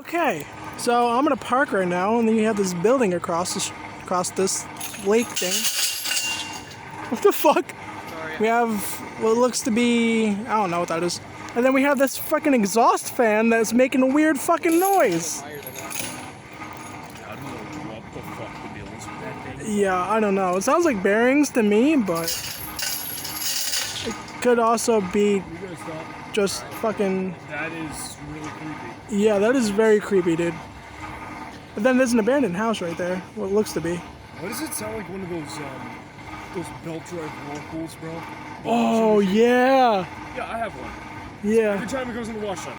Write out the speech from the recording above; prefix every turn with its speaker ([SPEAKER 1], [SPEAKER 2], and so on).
[SPEAKER 1] Okay, so I'm gonna park right now, and then you have this building across this lake thing. What the fuck?
[SPEAKER 2] Sorry.
[SPEAKER 1] We have what looks to be, I don't know what that is. And then we have this fucking exhaust fan that's making a weird fucking noise.
[SPEAKER 2] I don't know what the fuck the deal is with that thing.
[SPEAKER 1] Yeah, I don't know. It sounds like bearings to me, but it could also be
[SPEAKER 2] You guys stop.
[SPEAKER 1] just fucking.
[SPEAKER 2] That is really creepy.
[SPEAKER 1] Yeah, that is very creepy, dude. But then there's an abandoned house right there. What it looks to be.
[SPEAKER 2] Why does it sound like one of those belt drive whirlpools, bro?
[SPEAKER 1] Oh yeah,
[SPEAKER 2] Yeah, I have one.
[SPEAKER 1] yeah.
[SPEAKER 2] Every time it goes in the wash up.